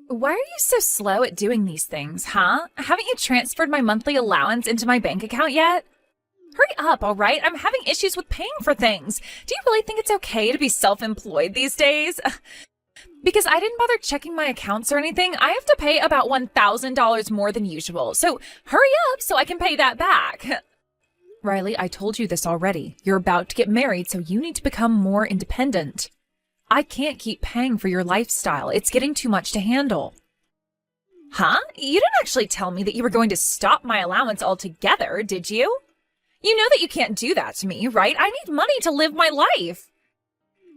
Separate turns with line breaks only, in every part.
Why are you so slow at doing these things, huh? Haven't you transferred my monthly allowance into my bank account yet? Hurry up, all right? I'm having issues with paying for things. Do you really think it's okay to be self-employed these days? Because I didn't bother checking my accounts or anything, I have to pay about $1,000 more than usual. So hurry up so I can pay that back. Riley, I told you this already. You're about to get married, so you need to become more independent. I can't keep paying for your lifestyle. It's getting too much to handle. Huh? You didn't actually tell me that you were going to stop my allowance altogether, did you? You know that you can't do that to me, right? I need money to live my life.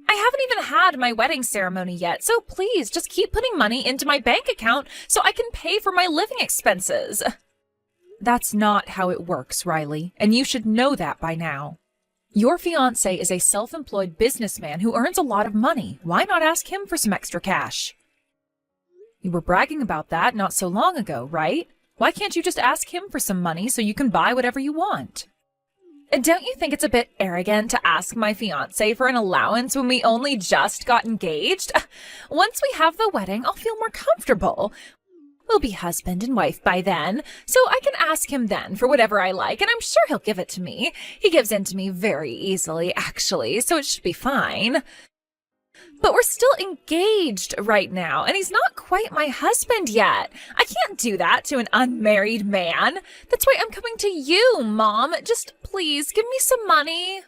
I haven't even had my wedding ceremony yet, so please just keep putting money into my bank account so I can pay for my living expenses. That's not how it works, Riley, and you should know that by now. Your fiancé is a self-employed businessman who earns a lot of money. Why not ask him for some extra cash? You were bragging about that not so long ago, right? Why can't you just ask him for some money so you can buy whatever you want? Don't you think it's a bit arrogant to ask my fiancé for an allowance when we only just got engaged? Once we have the wedding, I'll feel more comfortable. We'll be husband and wife by then, so I can ask him then for whatever I like, and I'm sure he'll give it to me. He gives in to me very easily, actually, so it should be fine. But we're still engaged right now, and he's not quite my husband yet. I can't do that to an unmarried man. That's why I'm coming to you, Mom. Just please give me some money.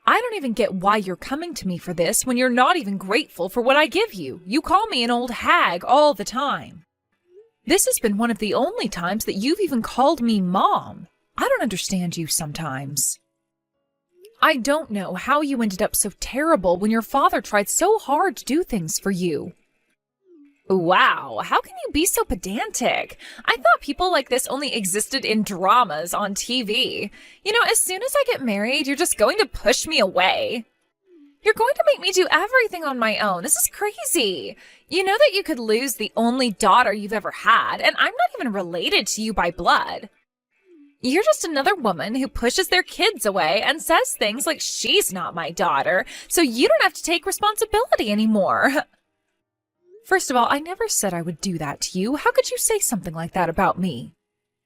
I don't even get why you're coming to me for this when you're not even grateful for what I give you. You call me an old hag all the time. This has been one of the only times that you've even called me Mom. I don't understand you sometimes. I don't know how you ended up so terrible when your father tried so hard to do things for you. Wow, how can you be so pedantic? I thought people like this only existed in dramas on TV. You know, as soon as I get married, you're just going to push me away. You're going to make me do everything on my own. This is crazy. You know that you could lose the only daughter you've ever had, and I'm not even related to you by blood. You're just another woman who pushes their kids away and says things like she's not my daughter, so you don't have to take responsibility anymore. First of all, I never said I would do that to you. How could you say something like that about me?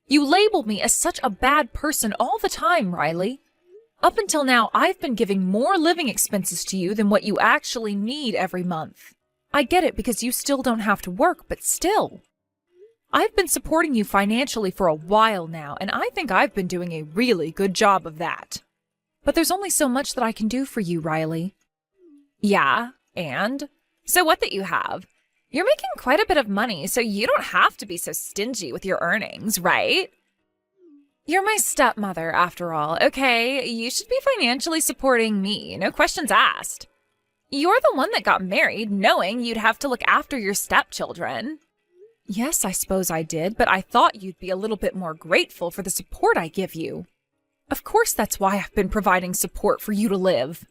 You labeled me as such a bad person all the time, Riley. Up until now, I've been giving more living expenses to you than what you actually need every month. I get it because you still don't have to work, but still. I've been supporting you financially for a while now, and I think I've been doing a really good job of that. But there's only so much that I can do for you, Riley. Yeah, and? So what that you have? You're making quite a bit of money, so you don't have to be so stingy with your earnings, right? You're my stepmother, after all, okay? You should be financially supporting me, no questions asked. You're the one that got married, knowing you'd have to look after your stepchildren. Yes, I suppose I did, but I thought you'd be a little bit more grateful for the support I give you. Of course that's why I've been providing support for you to live.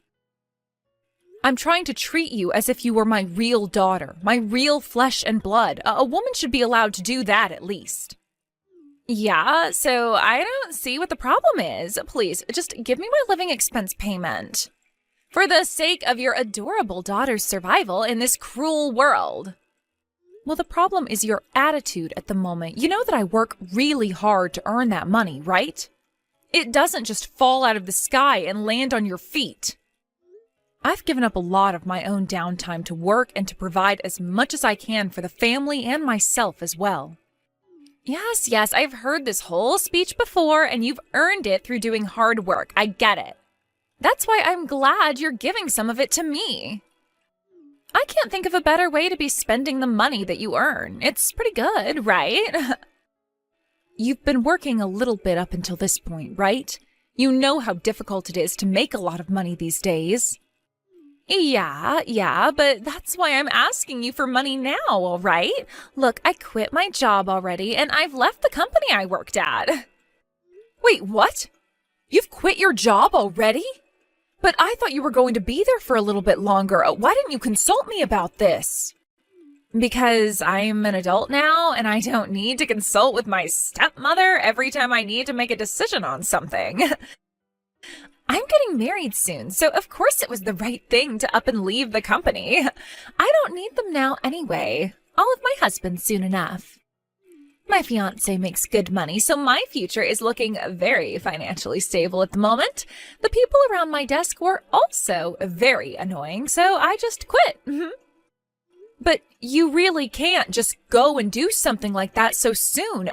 I'm trying to treat you as if you were my real daughter, my real flesh and blood. A woman should be allowed to do that at least. Yeah, so I don't see what the problem is. Please, just give me my living expense payment. For the sake of your adorable daughter's survival in this cruel world. Well, the problem is your attitude at the moment. You know that I work really hard to earn that money, right? It doesn't just fall out of the sky and land on your feet. I've given up a lot of my own downtime to work and to provide as much as I can for the family and myself as well. Yes, I've heard this whole speech before, and you've earned it through doing hard work. I get it. That's why I'm glad you're giving some of it to me. I can't think of a better way to be spending the money that you earn. It's pretty good, right? You've been working a little bit up until this point, right? You know how difficult it is to make a lot of money these days. Yeah, but that's why I'm asking you for money now, all right? Look, I quit my job already, and I've left the company I worked at. Wait, what? You've quit your job already? But I thought you were going to be there for a little bit longer. Why didn't you consult me about this? Because I'm an adult now, and I don't need to consult with my stepmother every time I need to make a decision on something. I'm getting married soon, so of course it was the right thing to up and leave the company. I don't need them now anyway. I'll have my husband soon enough. My fiancé makes good money, so my future is looking very financially stable at the moment. The people around my desk were also very annoying, so I just quit. But you really can't just go and do something like that so soon.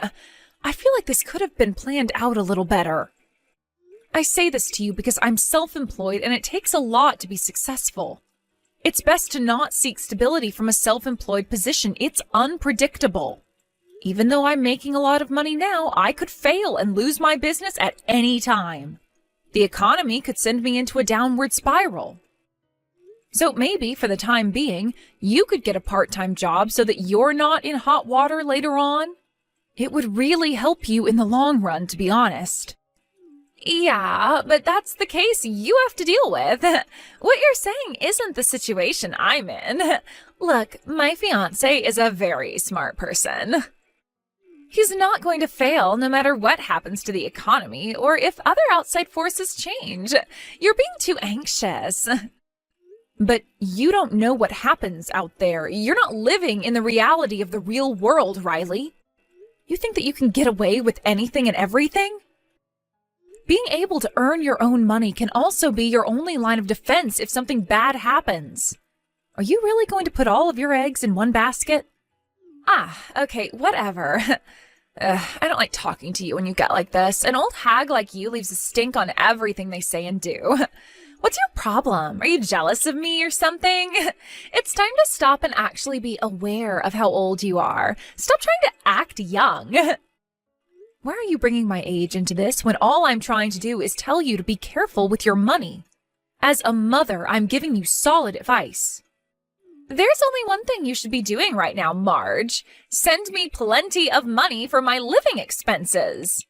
I feel like this could have been planned out a little better. I say this to you because I'm self-employed and it takes a lot to be successful. It's best to not seek stability from a self-employed position. It's unpredictable. Even though I'm making a lot of money now, I could fail and lose my business at any time. The economy could send me into a downward spiral. So maybe, for the time being, you could get a part-time job so that you're not in hot water later on. It would really help you in the long run, to be honest. Yeah, but that's the case you have to deal with. What you're saying isn't the situation I'm in. Look, my fiancé is a very smart person. He's not going to fail no matter what happens to the economy or if other outside forces change. You're being too anxious. But you don't know what happens out there. You're not living in the reality of the real world, Riley. You think that you can get away with anything and everything? Being able to earn your own money can also be your only line of defense if something bad happens. Are you really going to put all of your eggs in one basket? Okay, whatever. I don't like talking to you when you get like this. An old hag like you leaves a stink on everything they say and do. What's your problem? Are you jealous of me or something? It's time to stop and actually be aware of how old you are. Stop trying to act young. Why are you bringing my age into this when all I'm trying to do is tell you to be careful with your money? As a mother, I'm giving you solid advice. There's only one thing you should be doing right now, Marge. Send me plenty of money for my living expenses.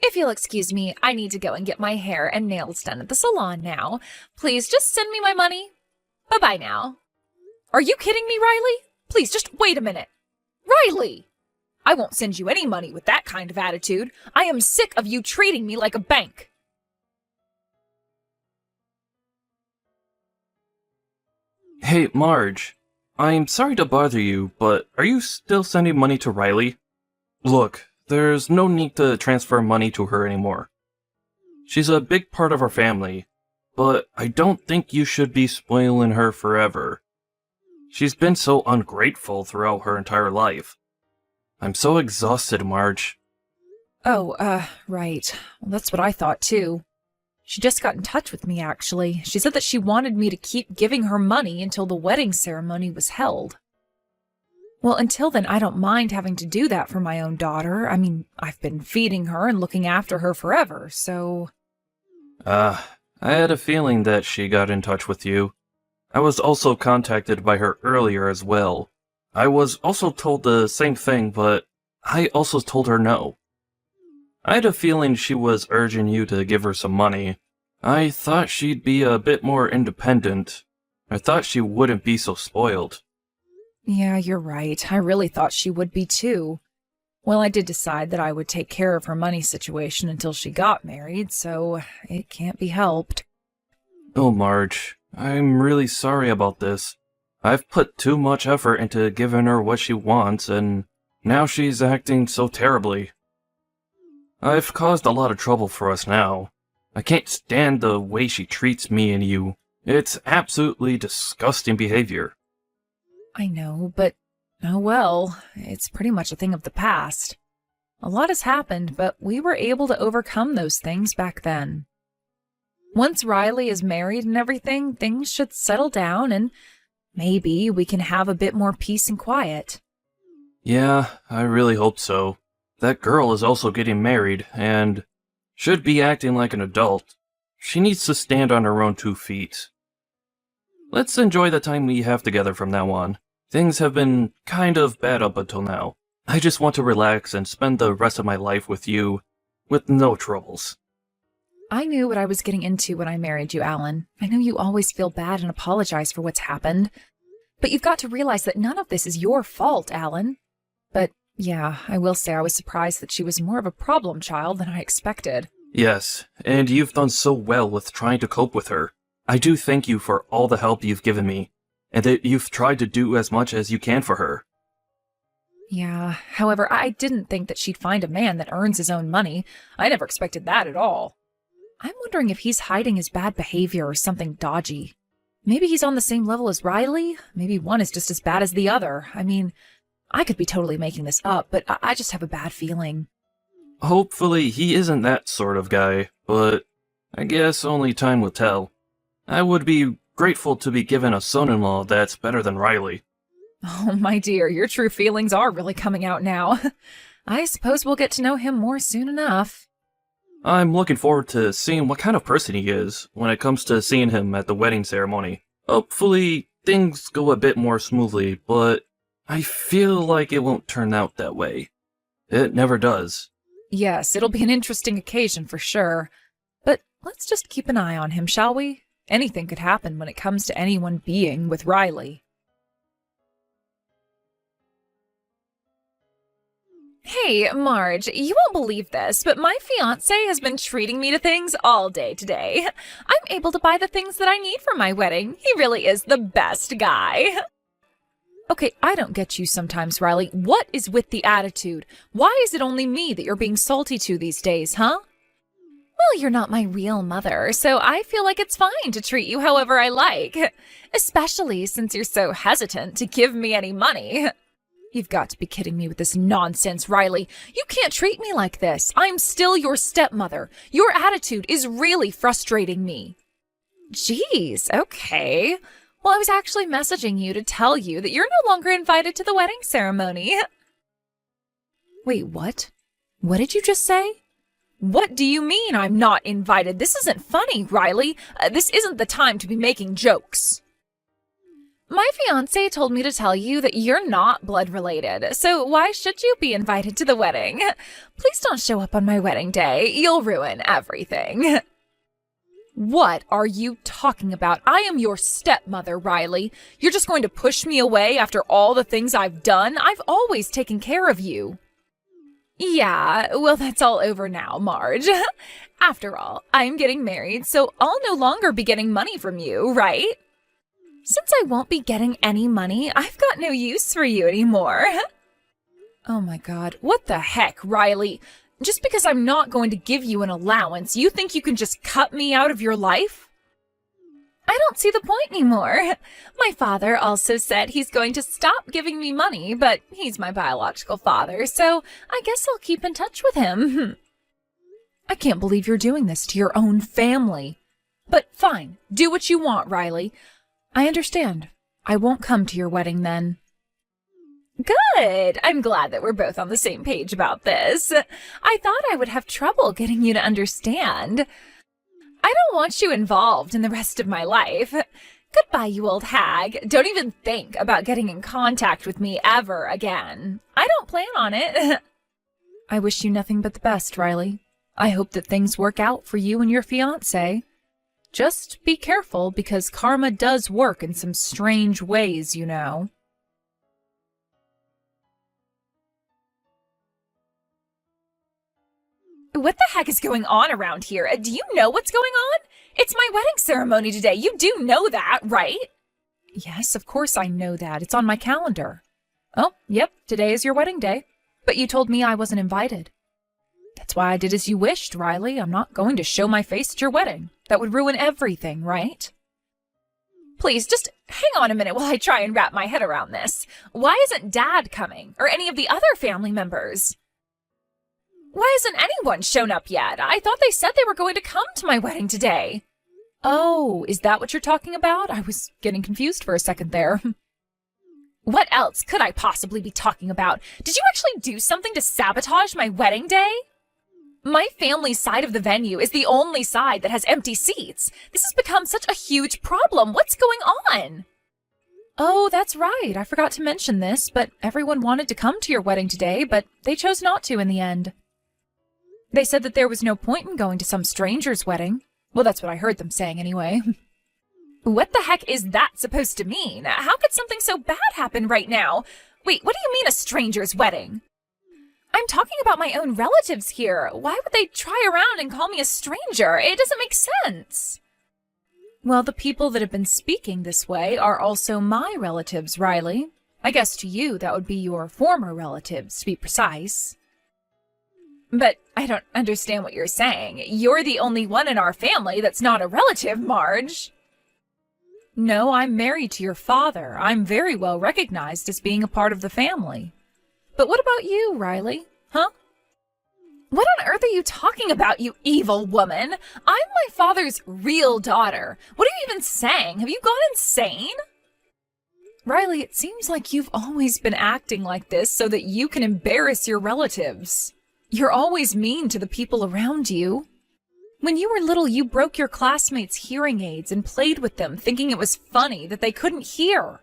If you'll excuse me, I need to go and get my hair and nails done at the salon now. Please just send me my money. Bye-bye now. Are you kidding me, Riley? Please, just wait a minute. Riley! I won't send you any money with that kind of attitude. I am sick of you treating me like a bank.
Hey, Marge. I'm sorry to bother you, but are you still sending money to Riley? Look, there's no need to transfer money to her anymore. She's a big part of our family, but I don't think you should be spoiling her forever. She's been so ungrateful throughout her entire life. I'm so exhausted, Marge.
Oh, right. Well, that's what I thought, too. She just got in touch with me, actually. She said that she wanted me to keep giving her money until the wedding ceremony was held. Well, until then, I don't mind having to do that for my own daughter. I mean, I've been feeding her and looking after her forever, so...
I had a feeling that she got in touch with you. I was also contacted by her earlier as well. I was also told the same thing, but I also told her no. I had a feeling she was urging you to give her some money. I thought she'd be a bit more independent. I thought she wouldn't be so spoiled.
Yeah, you're right. I really thought she would be too. Well, I did decide that I would take care of her money situation until she got married, so it can't be helped.
Oh, Marge, I'm really sorry about this. I've put too much effort into giving her what she wants, and now she's acting so terribly. I've caused a lot of trouble for us now. I can't stand the way she treats me and you. It's absolutely disgusting behavior.
I know, but oh well, it's pretty much a thing of the past. A lot has happened, but we were able to overcome those things back then. Once Riley is married and everything, things should settle down and maybe we can have a bit more peace and quiet.
Yeah, I really hope so. That girl is also getting married, and should be acting like an adult. She needs to stand on her own 2 feet. Let's enjoy the time we have together from now on. Things have been kind of bad up until now. I just want to relax and spend the rest of my life with you, with no troubles.
I knew what I was getting into when I married you, Alan. I know you always feel bad and apologize for what's happened. But you've got to realize that none of this is your fault, Alan. But yeah, I will say I was surprised that she was more of a problem child than I expected.
Yes, and you've done so well with trying to cope with her. I do thank you for all the help you've given me, and that you've tried to do as much as you can for her.
Yeah, however, I didn't think that she'd find a man that earns his own money. I never expected that at all. I'm wondering if he's hiding his bad behavior or something dodgy. Maybe he's on the same level as Riley. Maybe one is just as bad as the other. I mean, I could be totally making this up, but I just have a bad feeling.
Hopefully he isn't that sort of guy, but I guess only time will tell. I would be grateful to be given a son-in-law that's better than Riley.
Oh, my dear, your true feelings are really coming out now. I suppose we'll get to know him more soon enough.
I'm looking forward to seeing what kind of person he is when it comes to seeing him at the wedding ceremony. Hopefully, things go a bit more smoothly, but I feel like it won't turn out that way. It never does.
Yes, it'll be an interesting occasion for sure. But let's just keep an eye on him, shall we? Anything could happen when it comes to anyone being with Riley. Hey, Marge, you won't believe this, but my fiancé has been treating me to things all day today. I'm able to buy the things that I need for my wedding. He really is the best guy. Okay, I don't get you sometimes, Riley. What is with the attitude? Why is it only me that you're being salty to these days, huh? Well, you're not my real mother, so I feel like it's fine to treat you however I like. Especially since you're so hesitant to give me any money. You've got to be kidding me with this nonsense, Riley. You can't treat me like this. I'm still your stepmother. Your attitude is really frustrating me. Jeez, okay. Well, I was actually messaging you to tell you that you're no longer invited to the wedding ceremony. Wait, what? What did you just say? What do you mean I'm not invited? This isn't funny, Riley. This isn't the time to be making jokes. My fiancé told me to tell you that you're not blood related, so why should you be invited to the wedding? Please don't show up on my wedding day. You'll ruin everything. What are you talking about? I am your stepmother, Riley. You're just going to push me away after all the things I've done? I've always taken care of you. Yeah, well, that's all over now, Marge. After all, I'm getting married, so I'll no longer be getting money from you, right? Since I won't be getting any money, I've got no use for you anymore. Oh my God, what the heck, Riley? Just because I'm not going to give you an allowance, you think you can just cut me out of your life? I don't see the point anymore. My father also said he's going to stop giving me money, but he's my biological father, so I guess I'll keep in touch with him. I can't believe you're doing this to your own family. But fine, do what you want, Riley. I understand. I won't come to your wedding then. Good. I'm glad that we're both on the same page about this. I thought I would have trouble getting you to understand. I don't want you involved in the rest of my life. Goodbye, you old hag. Don't even think about getting in contact with me ever again. I don't plan on it. I wish you nothing but the best, Riley. I hope that things work out for you and your fiancé. Just be careful, because karma does work in some strange ways, you know. What the heck is going on around here? Do you know what's going on? It's my wedding ceremony today. You do know that, right? Yes, of course I know that. It's on my calendar. Oh, yep, today is your wedding day. But you told me I wasn't invited. That's why I did as you wished, Riley. I'm not going to show my face at your wedding. That would ruin everything, right? Please, just hang on a minute while I try and wrap my head around this. Why isn't Dad coming, or any of the other family members? Why hasn't anyone shown up yet? I thought they said they were going to come to my wedding today. Oh, is that what you're talking about? I was getting confused for a second there. What else could I possibly be talking about? Did you actually do something to sabotage my wedding day? My family's side of the venue is the only side that has empty seats. This has become such a huge problem. What's going on? Oh, that's right. I forgot to mention this, but everyone wanted to come to your wedding today, but they chose not to in the end. They said that there was no point in going to some stranger's wedding. Well, that's what I heard them saying anyway. What the heck is that supposed to mean? How could something so bad happen right now? Wait, what do you mean a stranger's wedding? I'm talking about my own relatives here. Why would they try around and call me a stranger? It doesn't make sense. Well, the people that have been speaking this way are also my relatives, Riley. I guess to you that would be your former relatives, to be precise. But I don't understand what you're saying. You're the only one in our family that's not a relative, Marge. No, I'm married to your father. I'm very well recognized as being a part of the family. But what about you, Riley? Huh? What on earth are you talking about, you evil woman? I'm my father's real daughter. What are you even saying? Have you gone insane? Riley, it seems like you've always been acting like this so that you can embarrass your relatives. You're always mean to the people around you. When you were little, you broke your classmates' hearing aids and played with them, thinking it was funny that they couldn't hear.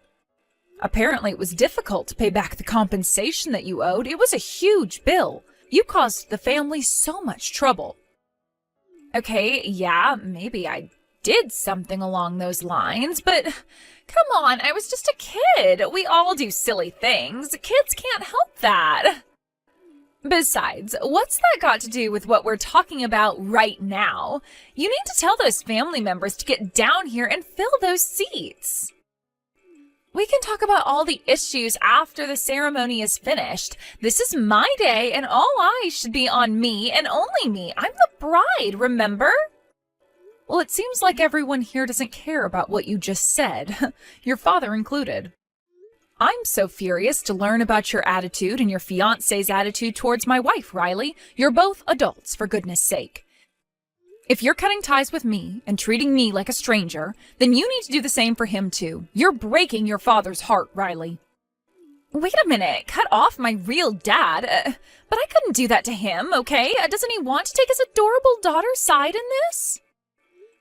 Apparently, it was difficult to pay back the compensation that you owed. It was a huge bill. You caused the family so much trouble. Okay, yeah, maybe I did something along those lines, but come on, I was just a kid. We all do silly things. Kids can't help that. Besides, what's that got to do with what we're talking about right now? You need to tell those family members to get down here and fill those seats. We can talk about all the issues after the ceremony is finished. This is my day, and all eyes should be on me and only me. I'm the bride, remember? Well, it seems like everyone here doesn't care about what you just said, your father included. I'm so furious to learn about your attitude and your fiancé's attitude towards my wife, Riley. You're both adults, for goodness sake. If you're cutting ties with me and treating me like a stranger, then you need to do the same for him too. You're breaking your father's heart, Riley. Wait a minute, cut off my real dad? But I couldn't do that to him, okay? Doesn't he want to take his adorable daughter's side in this?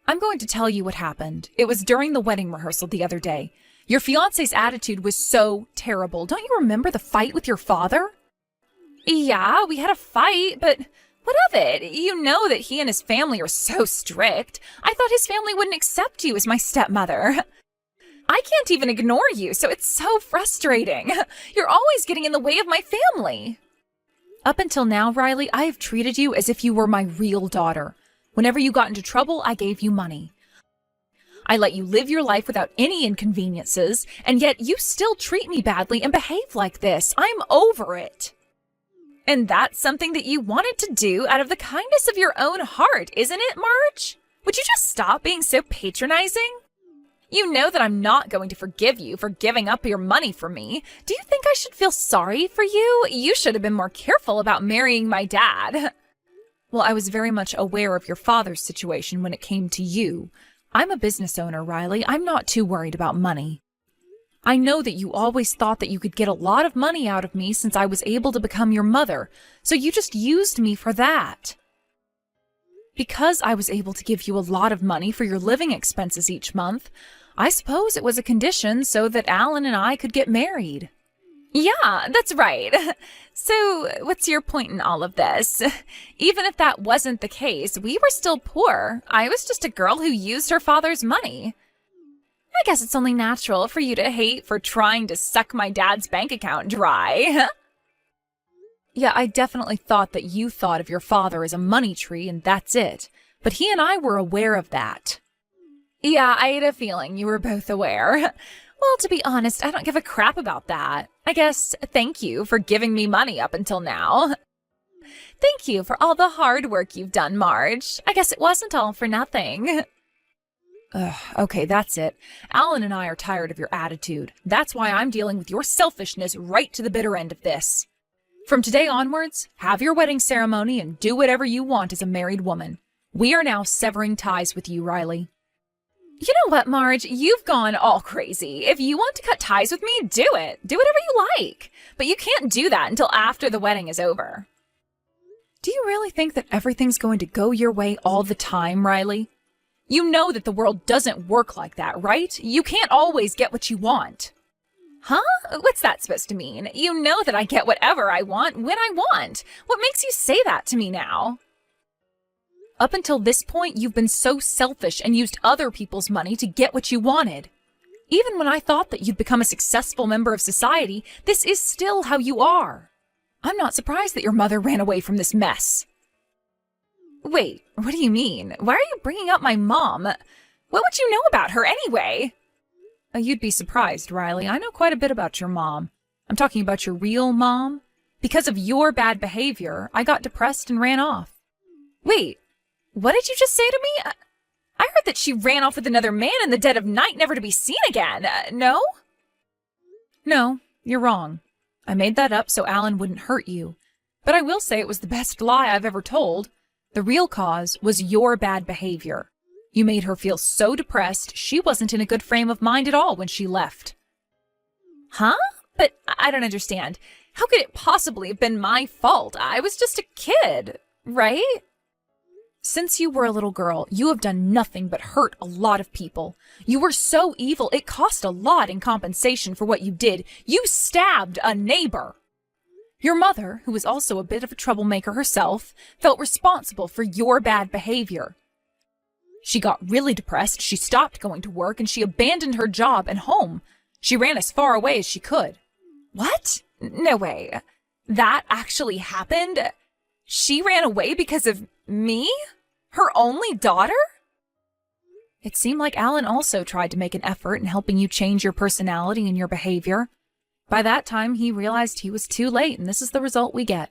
I'm going to tell you what happened. It was during the wedding rehearsal the other day. Your fiancé's attitude was so terrible. Don't you remember the fight with your father? Yeah, we had a fight, but what of it? You know that he and his family are so strict. I thought his family wouldn't accept you as my stepmother. I can't even ignore you, so it's so frustrating. You're always getting in the way of my family. Up until now, Riley, I have treated you as if you were my real daughter. Whenever you got into trouble, I gave you money. I let you live your life without any inconveniences, and yet you still treat me badly and behave like this. I'm over it. And that's something that you wanted to do out of the kindness of your own heart, isn't it, Marge? Would you just stop being so patronizing? You know that I'm not going to forgive you for giving up your money for me. Do you think I should feel sorry for you? You should have been more careful about marrying my dad. Well, I was very much aware of your father's situation when it came to you. I'm a business owner, Riley. I'm not too worried about money. I know that you always thought that you could get a lot of money out of me since I was able to become your mother, so you just used me for that. Because I was able to give you a lot of money for your living expenses each month, I suppose it was a condition so that Alan and I could get married. Yeah, that's right. So, what's your point in all of this? Even if that wasn't the case, we were still poor. I was just a girl who used her father's money. I guess it's only natural for you to hate for trying to suck my dad's bank account dry. Yeah, I definitely thought that you thought of your father as a money tree and that's it. But he and I were aware of that. Yeah, I had a feeling you were both aware. Well, to be honest, I don't give a crap about that. I guess thank you for giving me money up until now. Thank you for all the hard work you've done, Marge. I guess it wasn't all for nothing. Okay, that's it. Alan and I are tired of your attitude. That's why I'm dealing with your selfishness right to the bitter end of this. From today onwards, have your wedding ceremony and do whatever you want as a married woman. We are now severing ties with you, Riley. You know what, Marge? You've gone all crazy. If you want to cut ties with me, do it. Do whatever you like. But you can't do that until after the wedding is over. Do you really think that everything's going to go your way all the time, Riley? You know that the world doesn't work like that, right? You can't always get what you want. Huh? What's that supposed to mean? You know that I get whatever I want when I want. What makes you say that to me now? Up until this point, you've been so selfish and used other people's money to get what you wanted. Even when I thought that you'd become a successful member of society, this is still how you are. I'm not surprised that your mother ran away from this mess. Wait, what do you mean? Why are you bringing up my mom? What would you know about her anyway? You'd be surprised, Riley. I know quite a bit about your mom. I'm talking about your real mom. Because of your bad behavior, I got depressed and ran off. Wait, what did you just say to me? I heard that she ran off with another man in the dead of night, never to be seen again. No? No, you're wrong. I made that up so Alan wouldn't hurt you. But I will say it was the best lie I've ever told. The real cause was your bad behavior. You made her feel so depressed, she wasn't in a good frame of mind at all when she left. Huh? But I don't understand. How could it possibly have been my fault? I was just a kid, right? Since you were a little girl, you have done nothing but hurt a lot of people. You were so evil, it cost a lot in compensation for what you did. You stabbed a neighbor. Your mother, who was also a bit of a troublemaker herself, felt responsible for your bad behavior. She got really depressed, she stopped going to work, and she abandoned her job and home. She ran as far away as she could. What? No way. That actually happened? She ran away because of me? Her only daughter? It seemed like Alan also tried to make an effort in helping you change your personality and your behavior. By that time, he realized he was too late, and this is the result we get.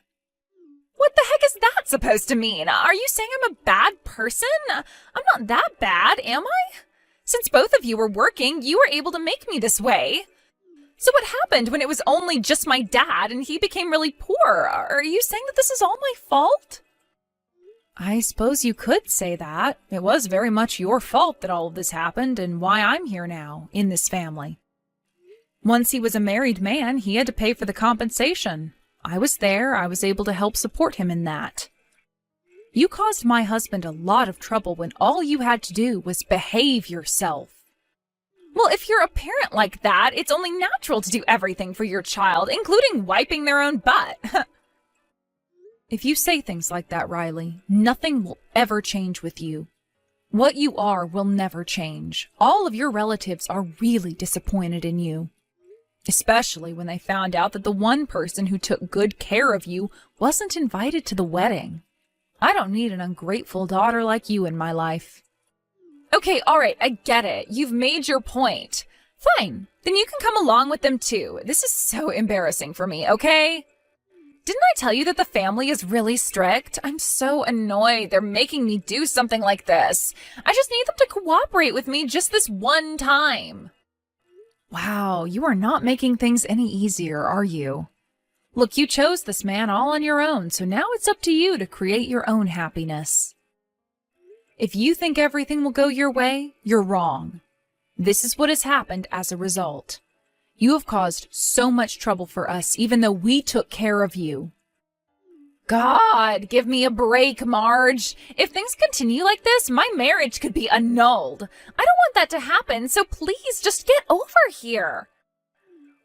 What the heck is that supposed to mean? Are you saying I'm a bad person? I'm not that bad, am I? Since both of you were working, you were able to make me this way. So what happened when it was only just my dad and he became really poor? Are you saying that this is all my fault? I suppose you could say that. It was very much your fault that all of this happened and why I'm here now, in this family. Once he was a married man, he had to pay for the compensation. I was there. I was able to help support him in that. You caused my husband a lot of trouble when all you had to do was behave yourself. Well, if you're a parent like that, it's only natural to do everything for your child, including wiping their own butt. If you say things like that, Riley, nothing will ever change with you. What you are will never change. All of your relatives are really disappointed in you. Especially when they found out that the one person who took good care of you wasn't invited to the wedding. I don't need an ungrateful daughter like you in my life. Okay, all right, I get it. You've made your point. Fine, then you can come along with them too. This is so embarrassing for me, okay? Didn't I tell you that the family is really strict? I'm so annoyed. They're making me do something like this. I just need them to cooperate with me just this one time. Wow, you are not making things any easier, are you? Look, you chose this man all on your own, so now it's up to you to create your own happiness. If you think everything will go your way, you're wrong. This is what has happened as a result. You have caused so much trouble for us, even though we took care of you. God, give me a break, Marge. If things continue like this, my marriage could be annulled. I don't want that to happen, so please just get over here.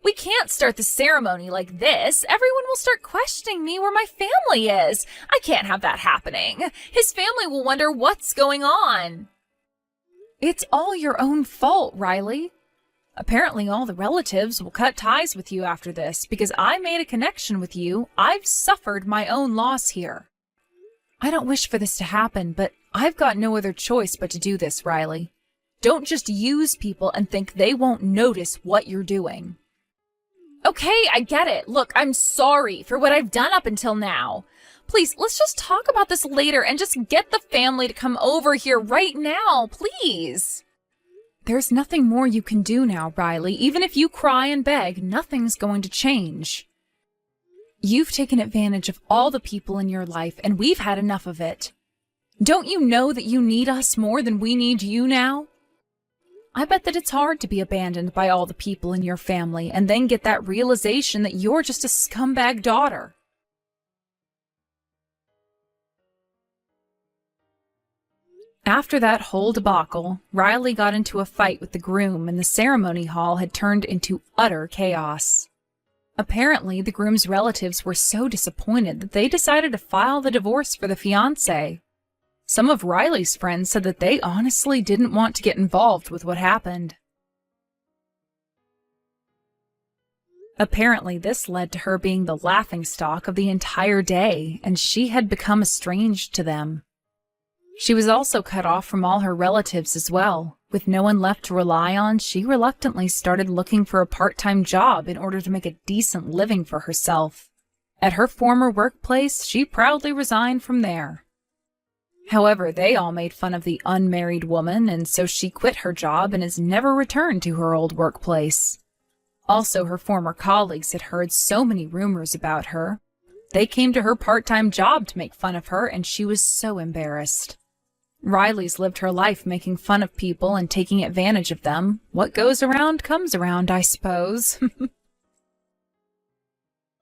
We can't start the ceremony like this. Everyone will start questioning me where my family is. I can't have that happening. His family will wonder what's going on. It's all your own fault, Riley. Apparently all the relatives will cut ties with you after this because I made a connection with you. I've suffered my own loss here. I don't wish for this to happen, but I've got no other choice but to do this, Riley. Don't just use people and think they won't notice what you're doing. Okay, I get it. Look, I'm sorry for what I've done up until now. Please, let's just talk about this later and just get the family to come over here right now, please. There's nothing more you can do now, Riley. Even if you cry and beg, nothing's going to change. You've taken advantage of all the people in your life, and we've had enough of it. Don't you know that you need us more than we need you now? I bet that it's hard to be abandoned by all the people in your family and then get that realization that you're just a scumbag daughter. After that whole debacle, Riley got into a fight with the groom and the ceremony hall had turned into utter chaos. Apparently, the groom's relatives were so disappointed that they decided to file the divorce for the fiancé. Some of Riley's friends said that they honestly didn't want to get involved with what happened. Apparently, this led to her being the laughingstock of the entire day, and she had become estranged to them. She was also cut off from all her relatives as well. With no one left to rely on, she reluctantly started looking for a part-time job in order to make a decent living for herself. At her former workplace, she proudly resigned from there. However, they all made fun of the unmarried woman, and so she quit her job and has never returned to her old workplace. Also, her former colleagues had heard so many rumors about her. They came to her part-time job to make fun of her, and she was so embarrassed. Riley's lived her life making fun of people and taking advantage of them. What goes around comes around, I suppose.